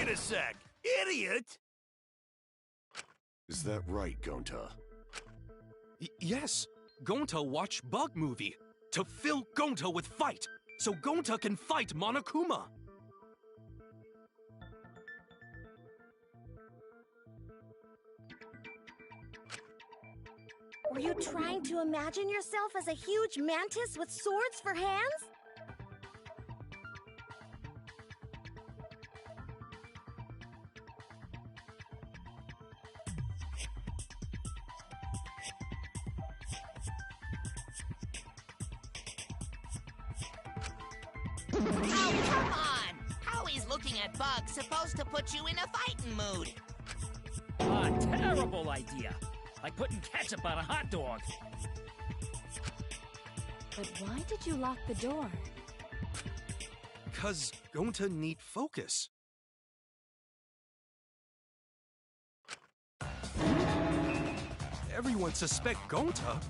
Wait a sec! Idiot! Is that right, Gonta? Yes. Gonta watch Bug Movie to fill Gonta with fight, so Gonta can fight Monokuma. Were you trying to imagine yourself as a huge mantis with swords for hands? Oh, come on! How is looking at bugs supposed to put you in a fighting mood? A terrible idea. Like putting ketchup on a hot dog. But why did you lock the door? 'Cause Gonta need focus. Everyone suspect Gonta?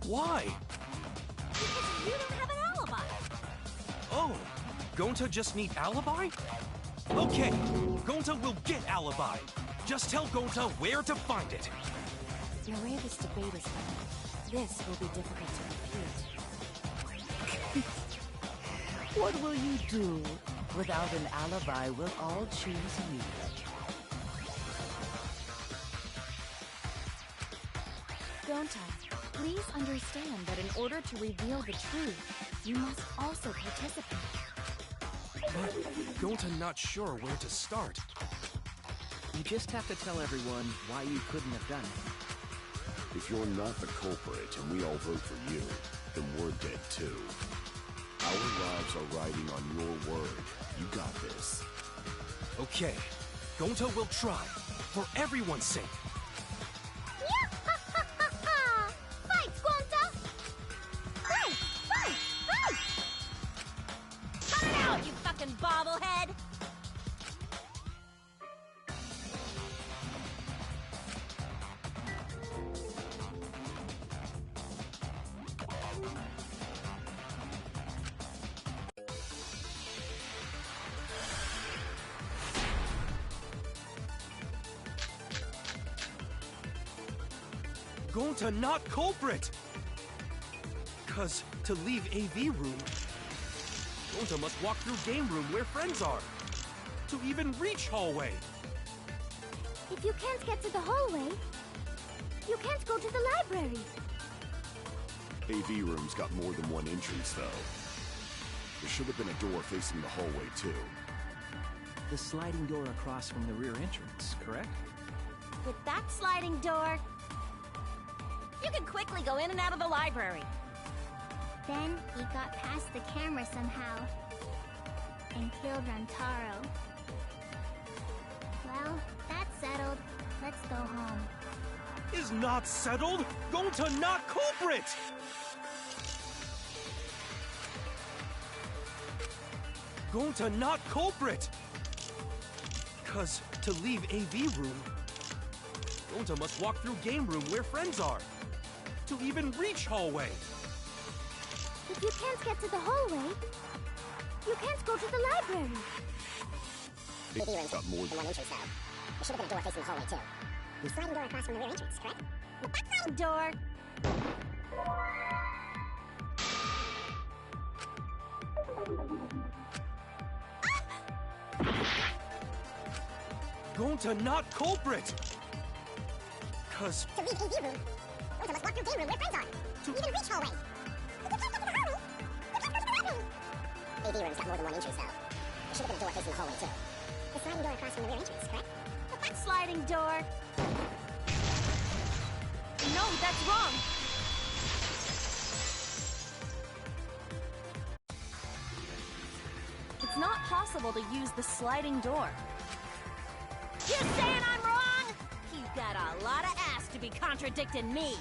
Why? Because you don't have an alibi. Oh, Gonta just need alibi? Okay, Gonta will get alibi. Just tell Gonta where to find it. The way this debate is going, this will be difficult to refute. What will you do? Without an alibi, we'll all choose you. Gonta, please understand that in order to reveal the truth, you must also participate. But Gonta not sure where to start. You just have to tell everyone why you couldn't have done it. If you're not the culprit and we all vote for you, then we're dead too. Our lives are riding on your word. You got this. Okay, Gonta will try, for everyone's sake. Fight, Gonta! Fight! Fight! Fight! Cut it out, you fucking bobblehead! Gonta not culprit! 'Cause to leave AV room, Gonta must walk through game room where friends are. To even reach hallway. If you can't get to the hallway, you can't go to the library. AV room's got more than one entrance, though. There should have been a door facing the hallway, too. The sliding door across from the rear entrance, correct? With that sliding door, you can quickly go in and out of the library. Then he got past the camera somehow and killed Rantaro. Well, that's settled. Let's go home. Is not settled! Gonta not culprit! Gonta not culprit! 'Cause to leave AV room, Gonta must walk through game room where friends are. To even reach hallway. If you can't get to the hallway, you can't go to the library. AV room's got more than one entrance, though. There should have been a door facing the hallway, too. The sliding door across from the rear entrance, correct? With that sliding door, Gonta not culprit! 'Cause to leave AV room, Gonta must walk through game room where friends are. To even reach hallway. If you can't get to the hallway, you can't go to the library. AV room's got more than one entrance, though. There should have been a door facing the hallway, too. The sliding door across from the rear entrance, correct? With that sliding door. No, that's wrong. It's not possible to use the sliding door. You saying I'm wrong? You got a lot of ass to be contradicting me.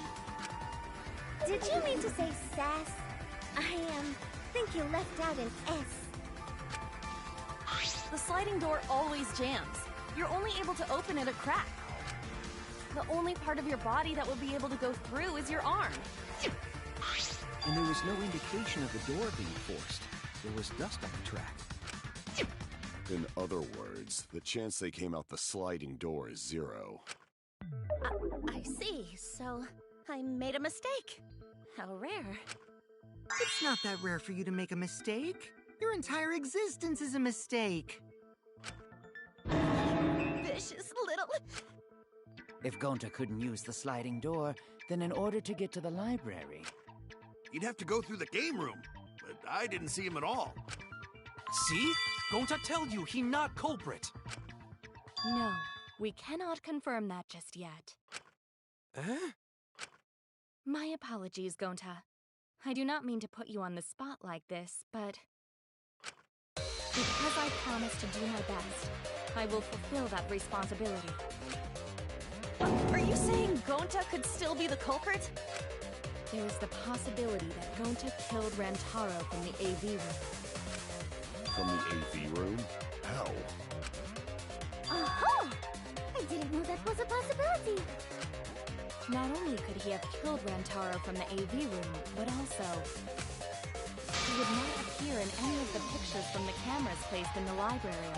Did you mean to say sass? I think you left out an S. The sliding door always jams. You're only able to open it a crack. The only part of your body that will be able to go through is your arm. And there was no indication of the door being forced. There was dust on the track. In other words, the chance they came out the sliding door is 0. I see. So, I made a mistake. How rare. It's not that rare for you to make a mistake. Your entire existence is a mistake. Vicious little... If Gonta couldn't use the sliding door, then in order to get to the library... He'd have to go through the game room, but I didn't see him at all. See? Gonta tell you he not culprit. No, we cannot confirm that just yet. Eh? My apologies, Gonta. I do not mean to put you on the spot like this, but... because I promised to do my best, I will fulfill that responsibility. Are you saying Gonta could still be the culprit? There is the possibility that Gonta killed Rantaro from the AV room. From the AV room? How? Oh! I didn't know that was a possibility. Not only could he have killed Rantaro from the AV room, but also... he would not appear in any of the pictures from the cameras placed in the library.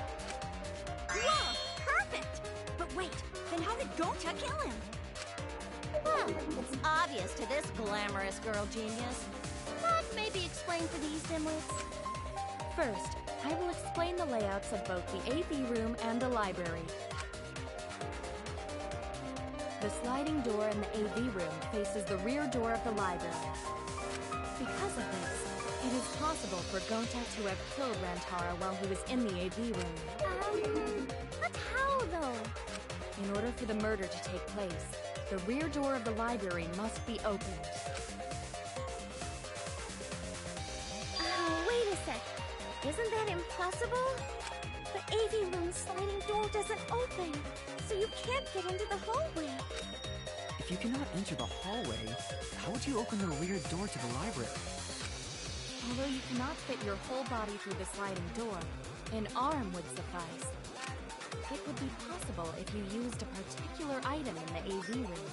Whoa! Perfect! But wait, then how did Gonta kill him? Well, it's obvious to this glamorous girl genius. But maybe explain for these dimwits. First, I will explain the layouts of both the AV room and the library. The sliding door in the AV room faces the rear door of the library. Because of this, it is possible for Gonta to have killed Rantaro while he was in the AV room. But how though? In order for the murder to take place, the rear door of the library must be opened. Wait a sec. Isn't that impossible? The AV room's sliding door doesn't open, so you can't get into the hallway. If you cannot enter the hallway, how would you open the rear door to the library? Although you cannot fit your whole body through the sliding door, an arm would suffice. It would be possible if you used a particular item in the AV room.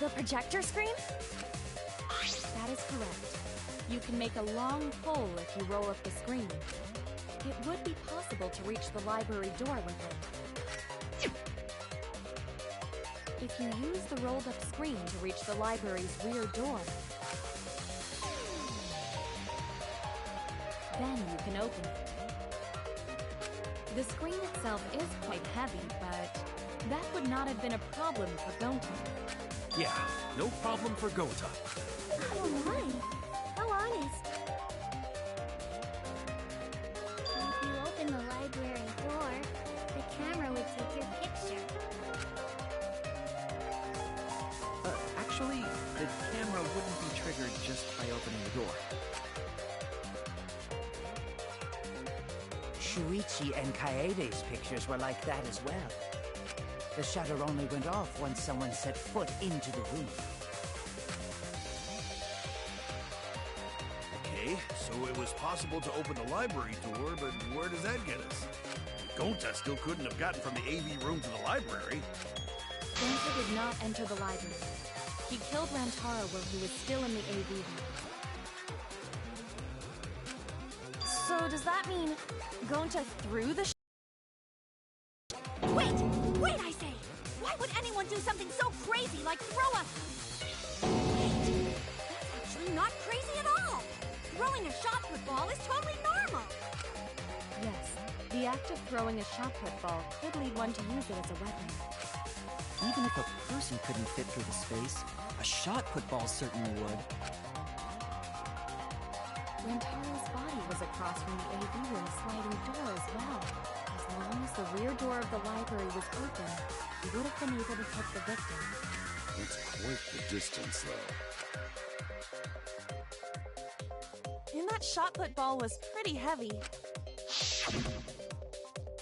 The projector screen? That is correct. You can make a long pole if you roll up the screen. It would be possible to reach the library door with it. If you use the rolled-up screen to reach the library's rear door, then you can open it. The screen itself is quite heavy, but that would not have been a problem for Gonta. Yeah, no problem for Gonta. Oh my! How honest. If you open the library door, the camera would take your picture. Actually, the camera wouldn't be triggered just by opening the door. Shuichi and Kaede's pictures were like that as well. The shutter only went off once someone set foot into the room. Okay, so it was possible to open the library door, but where does that get us? Gonta still couldn't have gotten from the AV room to the library. Gonta did not enter the library. He killed Rantaro while he was still in the AV room. So does that mean Gonta threw the Wait! Wait, I say! Why would anyone do something so crazy like throw a... Wait! That's actually not crazy at all! Throwing a shot put ball is totally normal! Yes, the act of throwing a shot put ball could lead one to use it as a weapon. Even if a person couldn't fit through the space, a shot put ball certainly would. Rantaro's body was across from the AV room sliding door as well. As long as the rear door of the library was open, he would have been able to hit the victim. It's quite the distance, though. And that shot put ball was pretty heavy.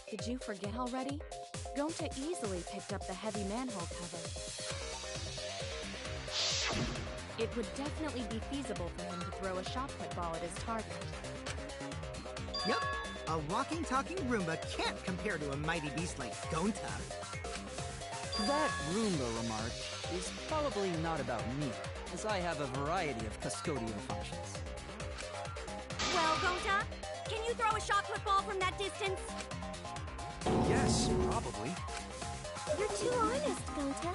Did you forget already? Gonta easily picked up the heavy manhole cover. It would definitely be feasible for him to throw a shot put ball at his target. Yep, a walking, talking Roomba can't compare to a mighty beast like Gonta. That Roomba remark is probably not about me, as I have a variety of custodial functions. Well, Gonta, can you throw a shot put ball from that distance? Yes, probably. You're too honest, Gonta.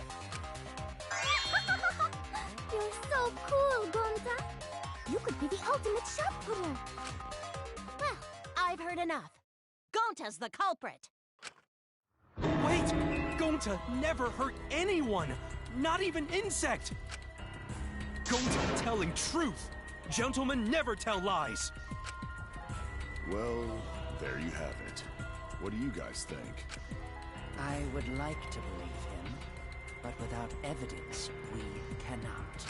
You're so cool, Gonta. You could be the ultimate shot putter. Well, I've heard enough. Gonta's the culprit. Wait! Gonta never hurt anyone! Not even insect! Gonta telling truth! Gentlemen never tell lies! Well, there you have it. What do you guys think? I would like to believe him, but without evidence, we cannot.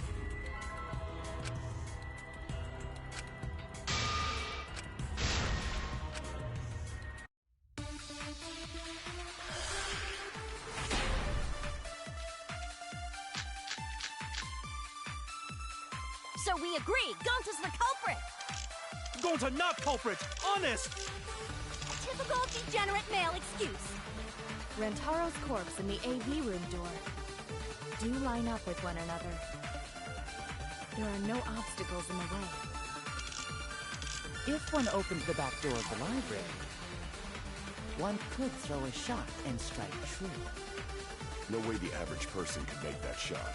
So we agree, Gonta's the culprit! Gonta not culprit! Honest! Typical degenerate male excuse. Rantaro's corpse and the AV room door do line up with one another. There are no obstacles in the way. If one opened the back door of the library, one could throw a shot and strike true. No way the average person could make that shot.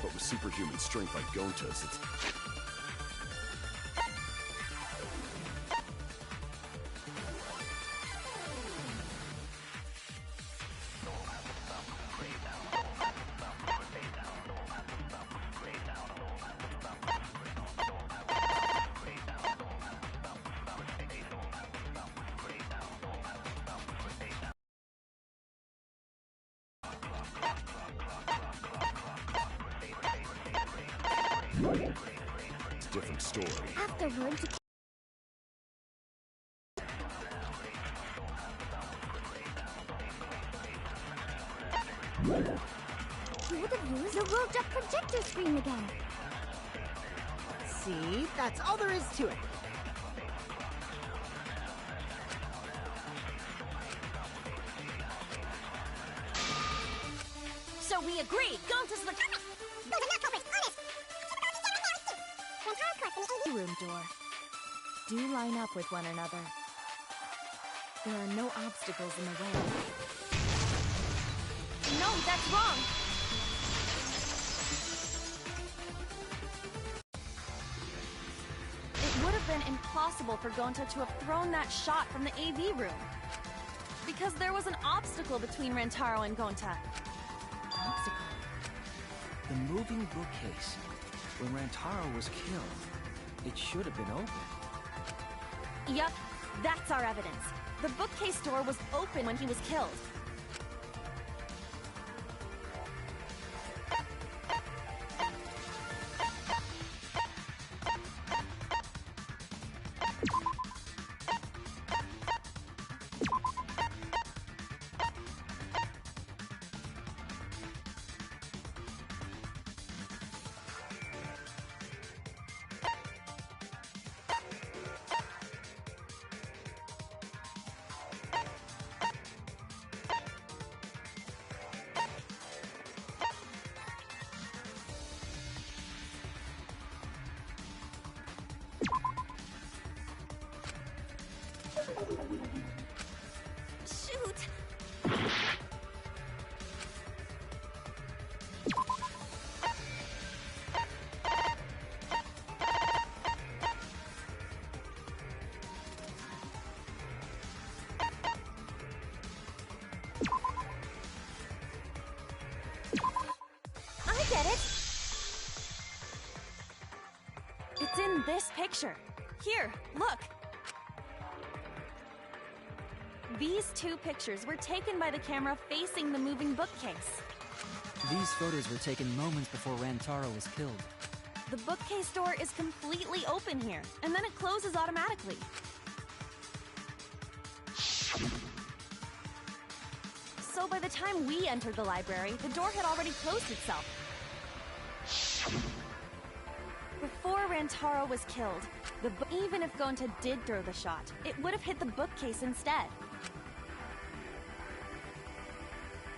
But with superhuman strength like Gonta's, it's... It's a different story. Afterwards, you would have used the rolled-up projector screen again. See, that's all there is to it. So we agree. Gonta's the... Room door. Do line up with one another. There are no obstacles in the way. No, that's wrong. It would have been impossible for Gonta to have thrown that shot from the AV room. Because there was an obstacle between Rantaro and Gonta. Obstacle? The moving bookcase. When Rantaro was killed, it should have been open. Yup, that's our evidence. The bookcase door was open when he was killed. Shoot! I get it! It's in this picture. Here, look. These two pictures were taken by the camera facing the moving bookcase. These photos were taken moments before Rantaro was killed. The bookcase door is completely open here, and then it closes automatically. So by the time we entered the library, the door had already closed itself. Before Rantaro was killed, even if Gonta did throw the shot, it would have hit the bookcase instead.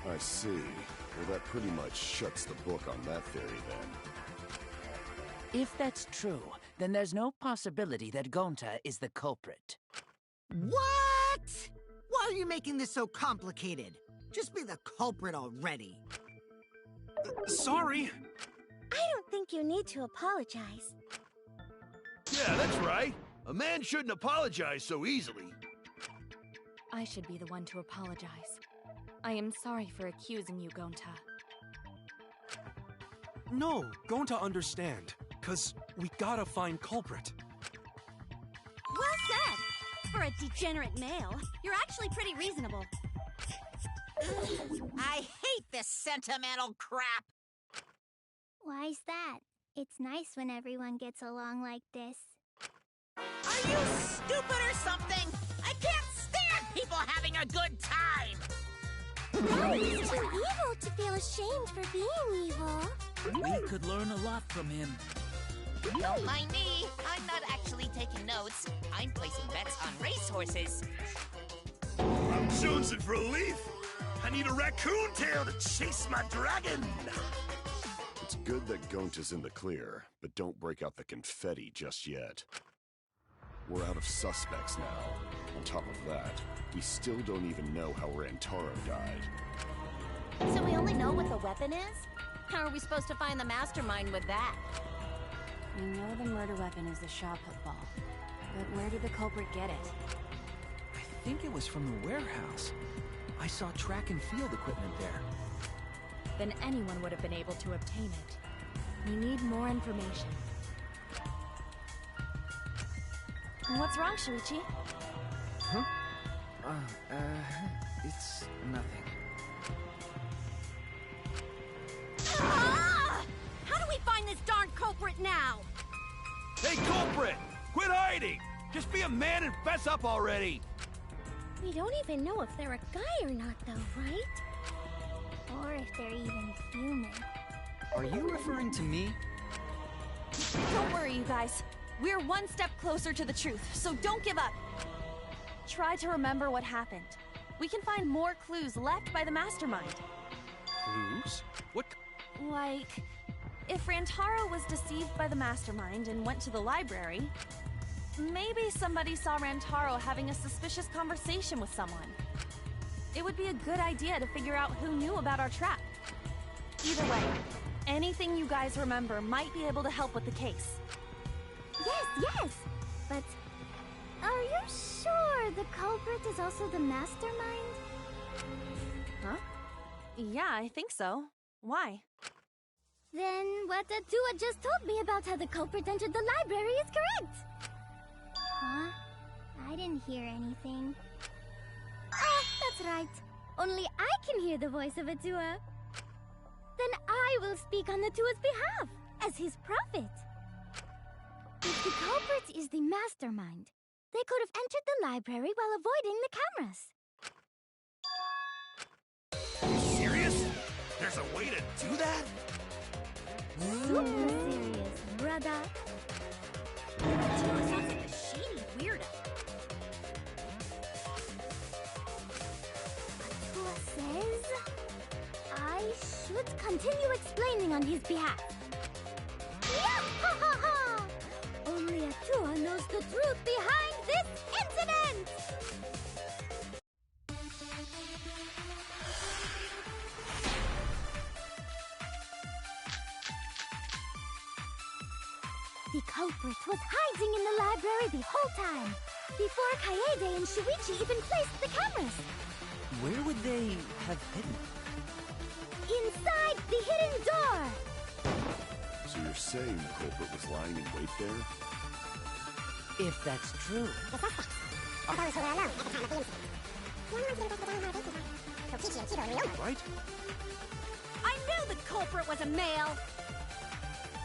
I see. Well, that pretty much shuts the book on that theory, then. If that's true, then there's no possibility that Gonta is the culprit. What? Why are you making this so complicated? Just be the culprit already. Sorry. I don't think you need to apologize. Yeah, that's right. A man shouldn't apologize so easily. I should be the one to apologize. I am sorry for accusing you, Gonta. No, Gonta understand. 'Cause we gotta find culprit. Well said! For a degenerate male, you're actually pretty reasonable. I hate this sentimental crap! Why's that? It's nice when everyone gets along like this. Are you stupid or something? I can't stand people having a good time! He's too evil to feel ashamed for being evil. We could learn a lot from him. Don't mind me. I'm not actually taking notes. I'm placing bets on racehorses. I'm jonesing for a leaf. I need a raccoon tail to chase my dragon. It's good that Gonta's in the clear, but don't break out the confetti just yet. We're out of suspects now. On top of that, we still don't even know how Rantaro died. So we only know what the weapon is? How are we supposed to find the mastermind with that? We know the murder weapon is the shot put ball. But where did the culprit get it? I think it was from the warehouse. I saw track and field equipment there. Then anyone would have been able to obtain it. We need more information. What's wrong, Shuichi? Huh? It's nothing. Ah! How do we find this darn culprit now? Hey, culprit! Quit hiding! Just be a man and fess up already! We don't even know if they're a guy or not, though, right? Or if they're even human. Are you referring to me? Don't worry, you guys. We're one step closer to the truth, so don't give up. Try to remember what happened. We can find more clues left by the mastermind. Clues? What? Like, if Rantaro was deceived by the mastermind and went to the library, maybe somebody saw Rantaro having a suspicious conversation with someone. It would be a good idea to figure out who knew about our trap. Either way, anything you guys remember might be able to help with the case. Yes, but are you sure the culprit is also the mastermind? Huh? Yeah, I think so. Why? Then what Atua just told me about how the culprit entered the library is correct! Huh? I didn't hear anything. Oh, that's right. Only I can hear the voice of Atua. Then I will speak on Atua's behalf, as his prophet. If the culprit is the mastermind, they could have entered the library while avoiding the cameras. Are you serious? There's a way to do that? Super serious, brother. Atua sounds like a shady weirdo. Atua says I should continue explaining on his behalf. Yahahaha! Only Atua knows the truth behind this incident! The culprit was hiding in the library the whole time, before Kaede and Shuichi even placed the cameras. Where would they have hidden? Inside the hidden door! So you're saying the culprit was lying in wait there? If that's true. Right? I knew the culprit was a male!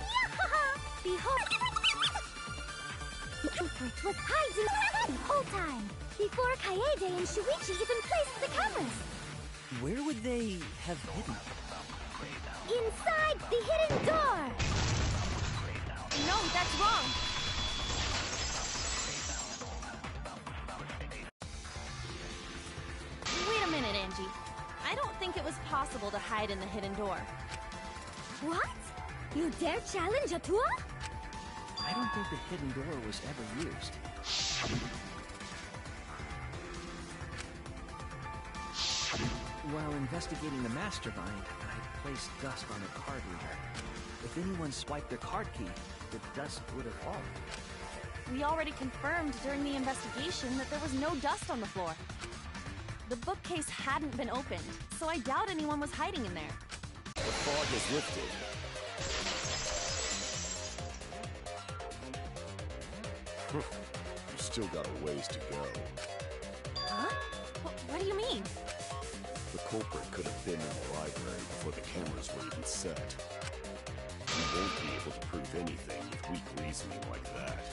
Yahaha! Behold! The culprit was hiding the whole time, before Kaede and Shuichi even placed the cameras. Where would they have hidden? Inside the hidden door! No, that's wrong! Wait a minute, Angie. I don't think it was possible to hide in the hidden door. What? You dare challenge Atua? I don't think the hidden door was ever used. While investigating the mastermind, I placed dust on a card reader. If anyone swiped their card key, the dust would have fallen. We already confirmed during the investigation that there was no dust on the floor. The bookcase hadn't been opened, so I doubt anyone was hiding in there. The fog has lifted. You've still got a ways to go. Huh? What do you mean? The culprit could have been in the library before the cameras were even set. You won't be able to prove anything with weak reasoning like that.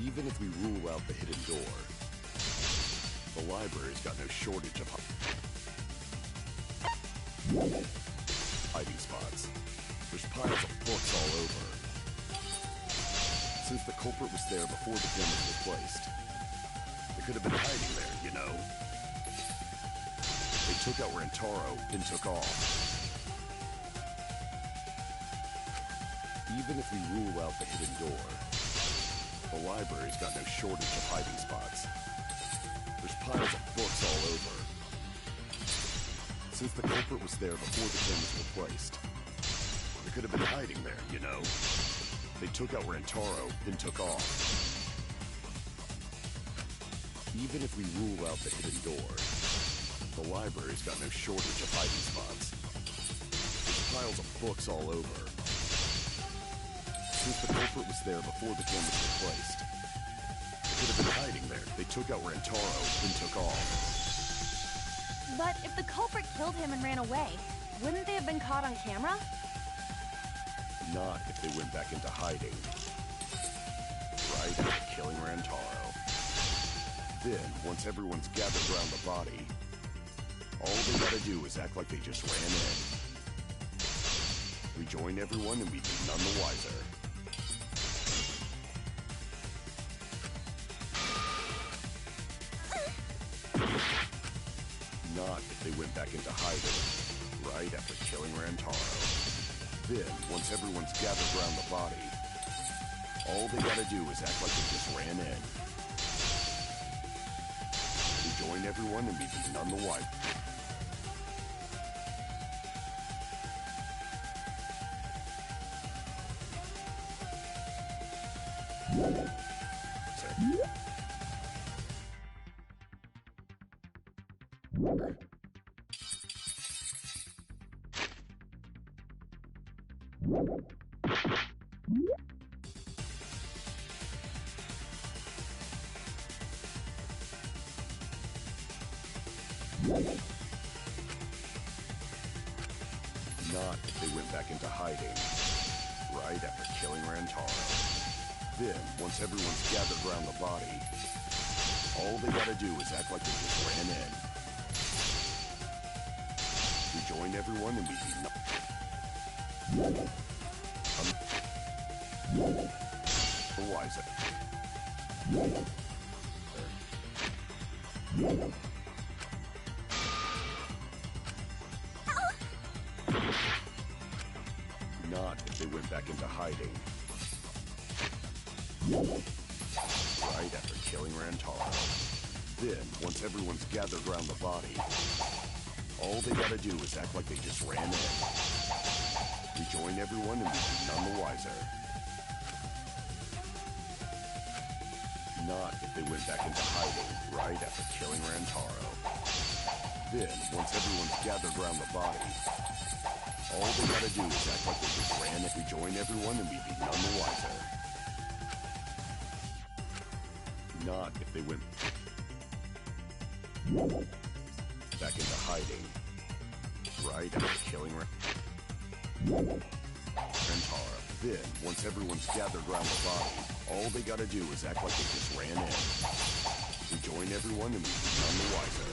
Even if we rule out the hidden door, the library's got no shortage of hiding spots. There's piles of books all over. Since the culprit was there before the cameras were placed, they could have been hiding there, you know. took out Rantaro, then took off. Even if we rule out the hidden door, the library's got no shortage of hiding spots. There's piles of books all over. Since the culprit was there before the cameras were placed, they could have been hiding there, you know? They took out Rantaro, then took off. Even if we rule out the hidden door, the library's got no shortage of hiding spots. There's piles of books all over. Since the culprit was there before the cameras were placed, they could have been hiding there. They took out Rantaro, then took off. But if the culprit killed him and ran away, wouldn't they have been caught on camera? Not if they went back into hiding. Right after killing Rantaro. Then, once everyone's gathered around the body, all they gotta do is act like they just ran in. Rejoin everyone and we'd be none the wiser. Not if they went back into hiding, right after killing Rantaro. Then, once everyone's gathered around the body, all they gotta do is act like they just ran in. Rejoin everyone and we'd be none the wiser. Not if they went back into hiding, right after killing Rantaro. Then, once everyone's gathered around the body, all they gotta do is act like they just ran in. Rejoin everyone and we'd be the wiser. Not if they went back into hiding. Right after killing Rantaro. Then, once everyone's gathered around the body, all they gotta do is act like they just ran in. Rejoin everyone and we'd be none the wiser. Not if they went back into hiding, right after killing Rantaro. Then, once everyone's gathered around the body, all they gotta do is act like they just ran in. Rejoin everyone and we'd be none the wiser. Not if they went back into hiding, right after killing Rantaro. Then, once everyone's gathered around the body, all they gotta do is act like they just ran in. Rejoin everyone and we'd be none the wiser.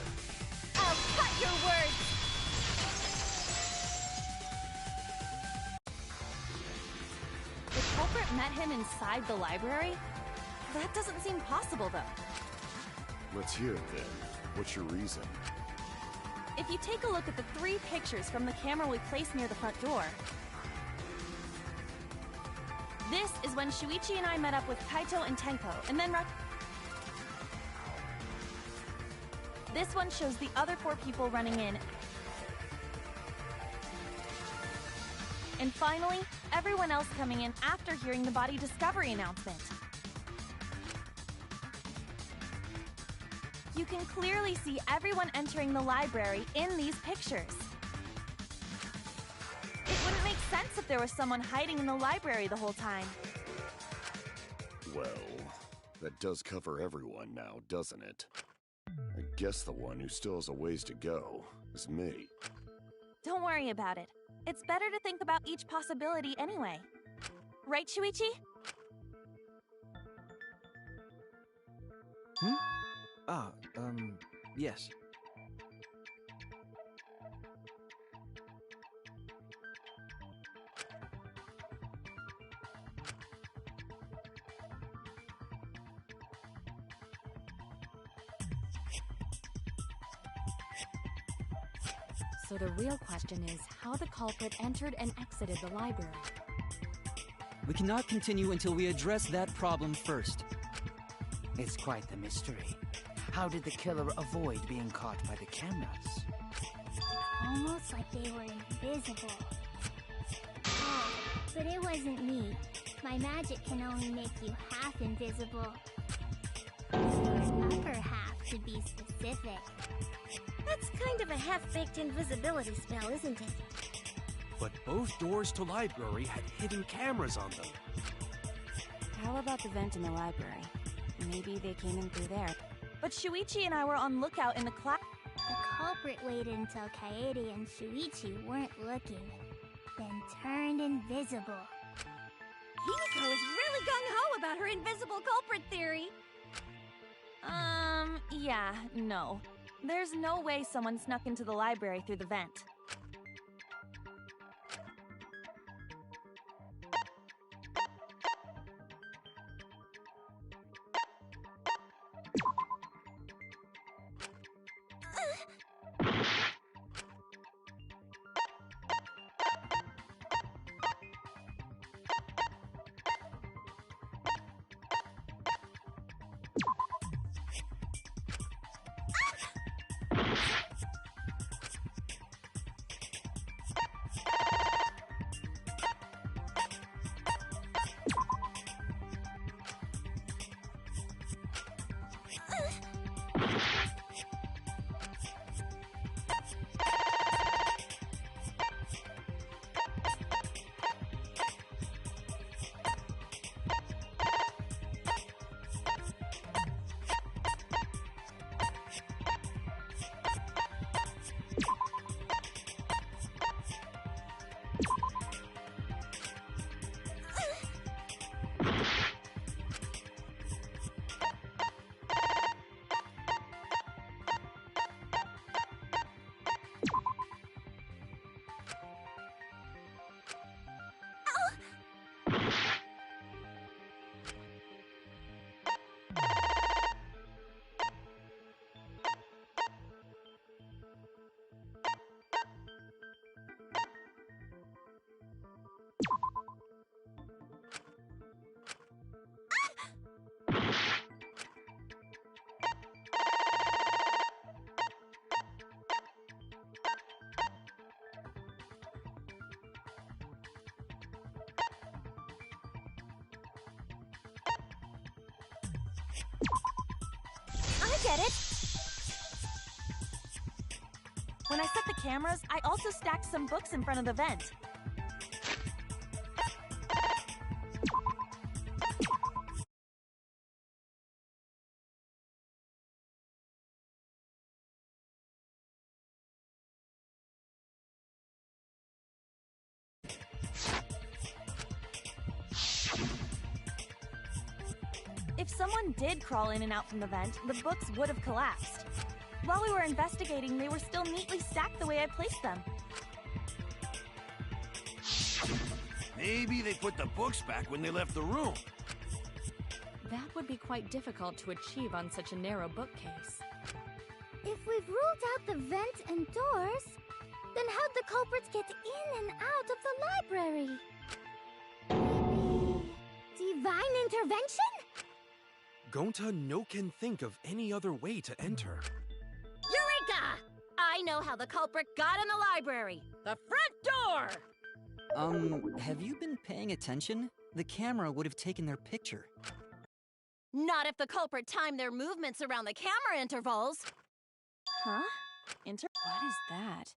I'll cut your words! The culprit met him inside the library? That doesn't seem possible, though. Let's hear it then. What's your reason? If you take a look at the 3 pictures from the camera we placed near the front door, this is when Shuichi and I met up with Kaito and Tenko, and then this one shows the other 4 people running in. And finally, everyone else coming in after hearing the body discovery announcement. You can clearly see everyone entering the library in these pictures. It wouldn't make sense if there was someone hiding in the library the whole time. Well, that does cover everyone now, doesn't it? I guess the one who still has a ways to go is me. Don't worry about it. It's better to think about each possibility anyway. Right, Shuichi? Yes. So the real question is how the culprit entered and exited the library. We cannot continue until we address that problem first. It's quite the mystery. How did the killer avoid being caught by the cameras? Almost like they were invisible. Oh, but it wasn't me. My magic can only make you half invisible. Your upper half, to be specific. That's kind of a half-baked invisibility spell, isn't it? But both doors to library had hidden cameras on them. How about the vent in the library? Maybe they came in through there. But Shuichi and I were on lookout in the class. The culprit waited until Kaede and Shuichi weren't looking, then turned invisible. Himiko is really gung-ho about her invisible culprit theory. Yeah, no. There's no way someone snuck into the library through the vent. I get it. When I set the cameras, I also stacked some books in front of the vent. If someone did crawl in and out from the vent, the books would have collapsed. While we were investigating, they were still neatly stacked the way I placed them. Maybe they put the books back when they left the room. That would be quite difficult to achieve on such a narrow bookcase. If we've ruled out the vent and doors, then how'd the culprits get in and out of the library? Maybe divine intervention? Gonta no can think of any other way to enter. Eureka! I know how the culprit got in the library. The front door! Have you been paying attention? The camera would have taken their picture. Not if the culprit timed their movements around the camera intervals. Huh? What is that?